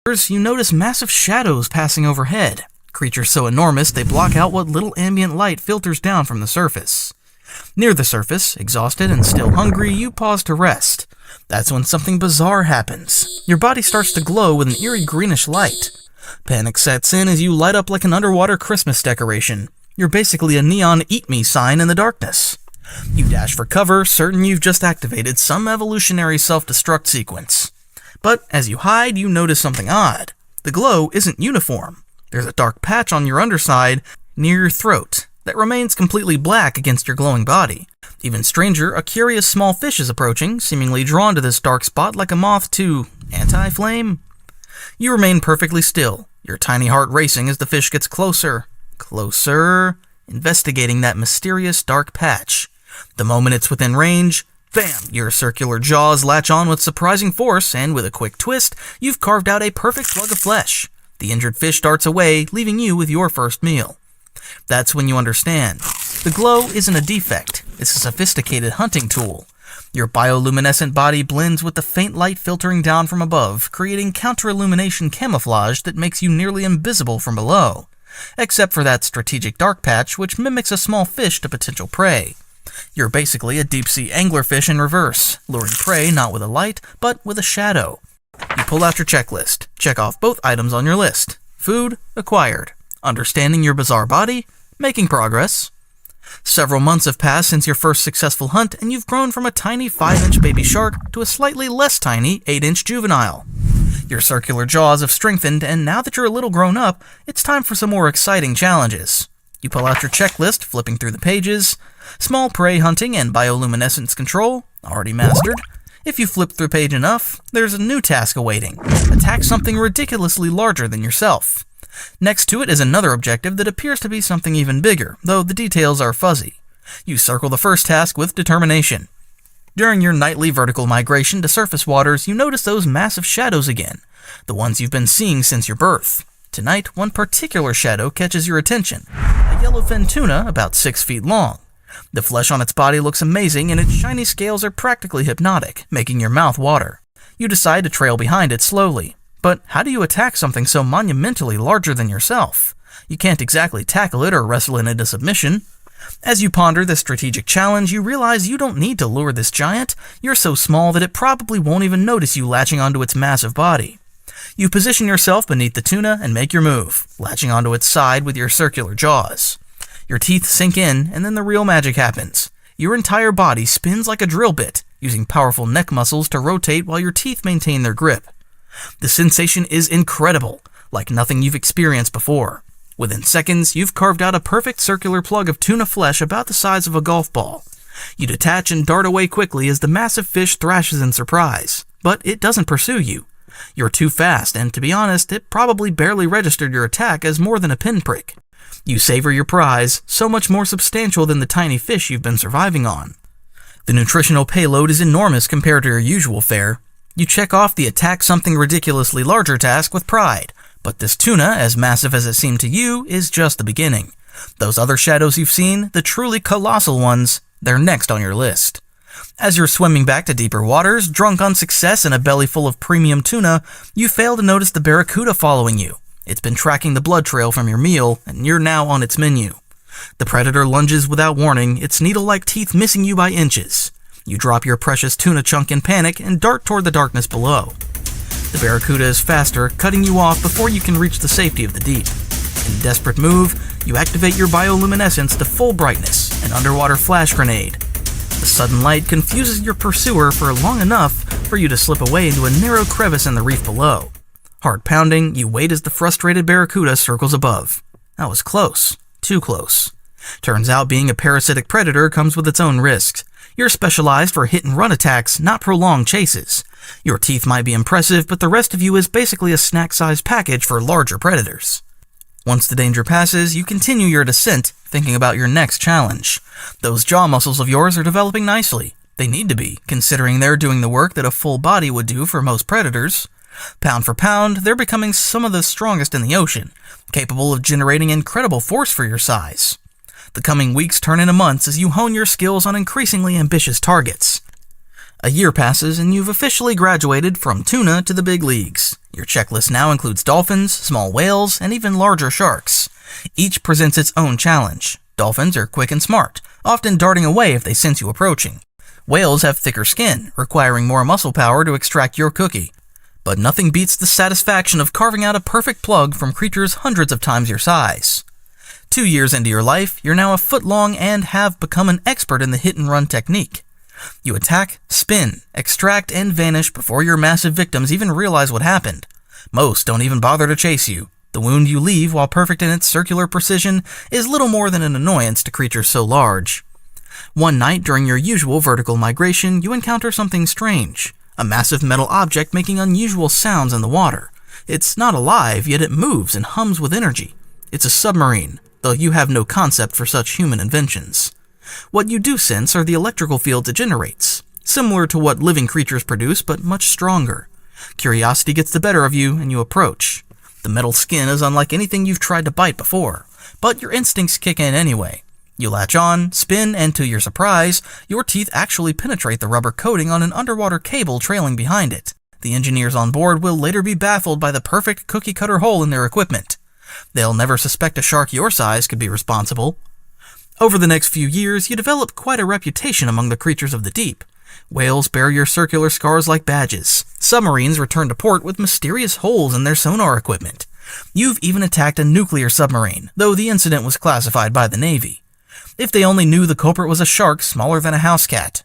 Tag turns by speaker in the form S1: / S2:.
S1: You notice massive shadows passing overhead. Creatures so enormous they block out what little ambient light filters down from the surface. Near the surface, exhausted and still hungry, you pause to rest. That's when something bizarre happens. Your body starts to glow with an eerie greenish light. Panic sets in as you light up like an underwater Christmas decoration. You're basically a neon eat me sign in the darkness. You dash for cover, certain you've just activated some evolutionary self-destruct sequence. But as you hide, you notice something odd. The glow isn't uniform. There's a dark patch on your underside near your throat that remains completely black against your glowing body. Even stranger, a curious small fish is approaching, seemingly drawn to this dark spot like a moth to anti-flame. You remain perfectly still, your tiny heart racing as the fish gets closer, investigating that mysterious dark patch. The moment it's within range, bam, your circular jaws latch on with surprising force, and with a quick twist, you've carved out a perfect plug of flesh. The injured fish darts away, leaving you with your first meal. That's when you understand. The glow isn't a defect, it's a sophisticated hunting tool. Your bioluminescent body blends with the faint light filtering down from above, creating counter-illumination camouflage that makes you nearly invisible from below. Except for that strategic dark patch, which mimics a small fish to potential prey. You're basically a deep-sea anglerfish in reverse, luring prey not with a light, but with a shadow. You pull out your checklist, check off both items on your list. Food, acquired. Understanding your bizarre body, making progress. Several months have passed since your first successful hunt, and you've grown from a tiny 5-inch baby shark to a slightly less tiny 8-inch juvenile. Your circular jaws have strengthened, and now that you're a little grown up, it's time for some more exciting challenges. You pull out your checklist, flipping through the pages. Small prey hunting and bioluminescence control, already mastered. If you flip through page enough, there's a new task awaiting. Attack something ridiculously larger than yourself. Next to it is another objective that appears to be something even bigger, though the details are fuzzy. You circle the first task with determination. During your nightly vertical migration to surface waters, you notice those massive shadows again, the ones you've been seeing since your birth. Tonight, one particular shadow catches your attention, a yellowfin tuna about 6 feet long. The flesh on its body looks amazing, and its shiny scales are practically hypnotic, making your mouth water. You decide to trail behind it slowly. But how do you attack something so monumentally larger than yourself? You can't exactly tackle it or wrestle it into submission. As you ponder this strategic challenge, you realize you don't need to lure this giant. You're so small that it probably won't even notice you latching onto its massive body. You position yourself beneath the tuna and make your move, latching onto its side with your circular jaws. Your teeth sink in, and then the real magic happens. Your entire body spins like a drill bit, using powerful neck muscles to rotate while your teeth maintain their grip. The sensation is incredible, like nothing you've experienced before. Within seconds, you've carved out a perfect circular plug of tuna flesh about the size of a golf ball. You detach and dart away quickly as the massive fish thrashes in surprise, but it doesn't pursue you. You're too fast, and to be honest, it probably barely registered your attack as more than a pinprick. You savor your prize, so much more substantial than the tiny fish you've been surviving on. The nutritional payload is enormous compared to your usual fare. You check off the attack something ridiculously larger task with pride, but this tuna, as massive as it seemed to you, is just the beginning. Those other shadows you've seen, the truly colossal ones, they're next on your list. As you're swimming back to deeper waters, drunk on success and a belly full of premium tuna, you fail to notice the barracuda following you. It's been tracking the blood trail from your meal, and you're now on its menu. The predator lunges without warning, its needle-like teeth missing you by inches. You drop your precious tuna chunk in panic and dart toward the darkness below. The barracuda is faster, cutting you off before you can reach the safety of the deep. In a desperate move, you activate your bioluminescence to full brightness, an underwater flash grenade. The sudden light confuses your pursuer for long enough for you to slip away into a narrow crevice in the reef below. Heart pounding, you wait as the frustrated barracuda circles above. That was close. Too close. Turns out being a parasitic predator comes with its own risks. You're specialized for hit-and-run attacks, not prolonged chases. Your teeth might be impressive, but the rest of you is basically a snack-sized package for larger predators. Once the danger passes, you continue your descent, thinking about your next challenge. Those jaw muscles of yours are developing nicely. They need to be, considering they're doing the work that a full body would do for most predators. Pound for pound, they're becoming some of the strongest in the ocean, capable of generating incredible force for your size. The coming weeks turn into months as you hone your skills on increasingly ambitious targets. A year passes and you've officially graduated from tuna to the big leagues. Your checklist now includes dolphins, small whales, and even larger sharks. Each presents its own challenge. Dolphins are quick and smart, often darting away if they sense you approaching. Whales have thicker skin, requiring more muscle power to extract your cookie. But nothing beats the satisfaction of carving out a perfect plug from creatures hundreds of times your size. 2 years into your life, you're now a foot long and have become an expert in the hit-and-run technique. You attack, spin, extract, and vanish before your massive victims even realize what happened. Most don't even bother to chase you. The wound you leave, while perfect in its circular precision, is little more than an annoyance to creatures so large. One night during your usual vertical migration, you encounter something strange. A massive metal object making unusual sounds in the water. It's not alive, yet it moves and hums with energy. It's a submarine, though you have no concept for such human inventions. What you do sense are the electrical fields it generates, similar to what living creatures produce, but much stronger. Curiosity gets the better of you, and you approach. The metal skin is unlike anything you've tried to bite before, but your instincts kick in anyway. You latch on, spin, and to your surprise, your teeth actually penetrate the rubber coating on an underwater cable trailing behind it. The engineers on board will later be baffled by the perfect cookie-cutter hole in their equipment. They'll never suspect a shark your size could be responsible. Over the next few years, you develop quite a reputation among the creatures of the deep. Whales bear your circular scars like badges. Submarines return to port with mysterious holes in their sonar equipment. You've even attacked a nuclear submarine, though the incident was classified by the Navy. If they only knew the culprit was a shark smaller than a house cat.